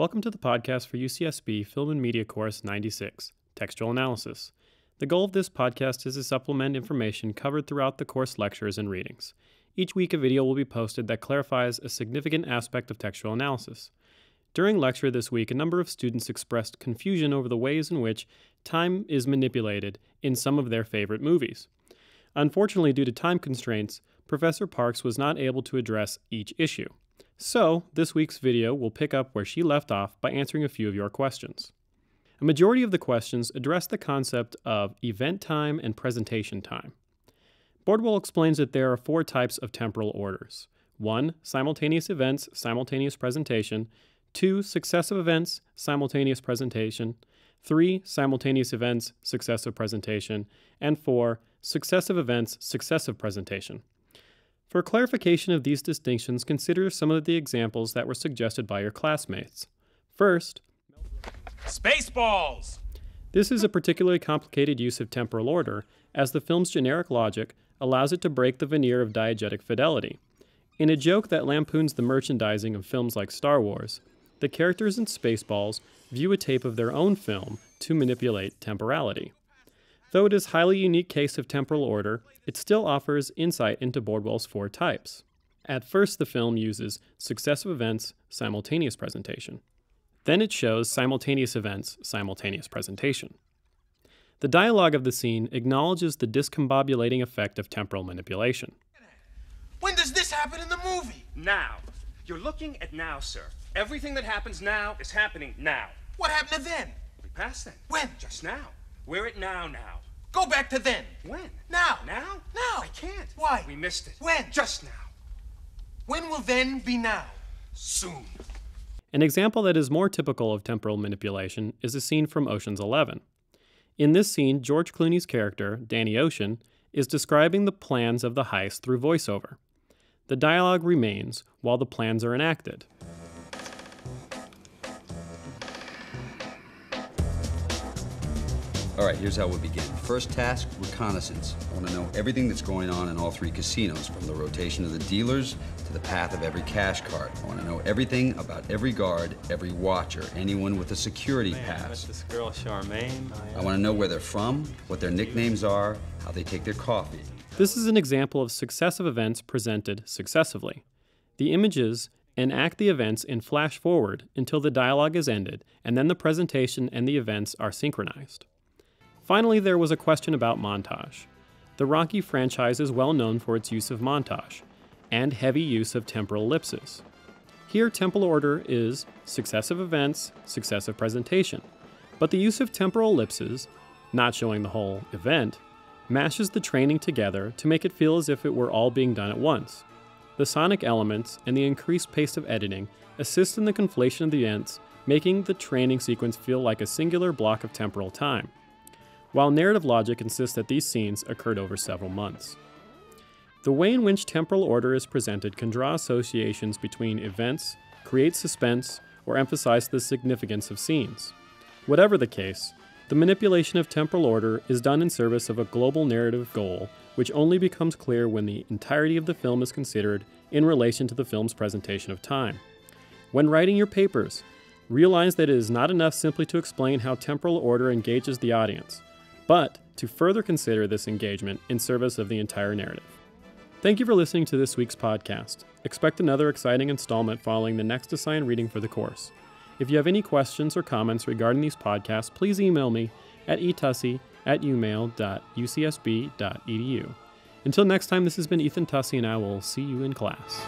Welcome to the podcast for UCSB Film and Media Course 96, Textual Analysis. The goal of this podcast is to supplement information covered throughout the course lectures and readings. Each week a video will be posted that clarifies a significant aspect of textual analysis. During lecture this week, a number of students expressed confusion over the ways in which time is manipulated in some of their favorite movies. Unfortunately, due to time constraints, Professor Parks was not able to address each issue. So, this week's video will pick up where she left off by answering a few of your questions. A majority of the questions address the concept of event time and presentation time. Bordwell explains that there are 4 types of temporal orders. 1. Simultaneous events, simultaneous presentation. 2. Successive events, simultaneous presentation. 3. Simultaneous events, successive presentation. And 4. Successive events, successive presentation. For clarification of these distinctions, consider some of the examples that were suggested by your classmates. First, Spaceballs! This is a particularly complicated use of temporal order, as the film's generic logic allows it to break the veneer of diegetic fidelity. In a joke that lampoons the merchandising of films like Star Wars, the characters in Spaceballs view a tape of their own film to manipulate temporality. Though it is a highly unique case of temporal order, it still offers insight into Bordwell's 4 types. At first, the film uses successive events, simultaneous presentation. Then it shows simultaneous events, simultaneous presentation. The dialogue of the scene acknowledges the discombobulating effect of temporal manipulation. When does this happen in the movie? Now. You're looking at now, sir. Everything that happens now is happening now. What happened to then? We passed then. When? Just now. We're at now. Go back to then. When? Now. Now? Now. I can't. Why? We missed it. When? Just now. When will then be now? Soon. An example that is more typical of temporal manipulation is a scene from Ocean's 11. In this scene, George Clooney's character, Danny Ocean, is describing the plans of the heist through voiceover. The dialogue remains while the plans are enacted. All right, here's how we'll begin. First task, reconnaissance. I want to know everything that's going on in all 3 casinos, from the rotation of the dealers to the path of every cash card. I want to know everything about every guard, every watcher, anyone with a security pass. This girl Charmaine. I want to know where they're from, what their nicknames are, how they take their coffee. This is an example of successive events presented successively. The images enact the events in flash forward until the dialogue is ended, and then the presentation and the events are synchronized. Finally, there was a question about montage. The Rocky franchise is well known for its use of montage and heavy use of temporal ellipses. Here, temporal order is successive events, successive presentation, but the use of temporal ellipses, not showing the whole event, mashes the training together to make it feel as if it were all being done at once. The sonic elements and the increased pace of editing assist in the conflation of the events, making the training sequence feel like a singular block of temporal time, while narrative logic insists that these scenes occurred over several months. The way in which temporal order is presented can draw associations between events, create suspense, or emphasize the significance of scenes. Whatever the case, the manipulation of temporal order is done in service of a global narrative goal, which only becomes clear when the entirety of the film is considered in relation to the film's presentation of time. When writing your papers, realize that it is not enough simply to explain how temporal order engages the audience, but to further consider this engagement in service of the entire narrative. Thank you for listening to this week's podcast. Expect another exciting installment following the next assigned reading for the course. If you have any questions or comments regarding these podcasts, please email me at etussey@umail.ucsb.edu. Until next time, this has been Ethan Tussey, and I will see you in class.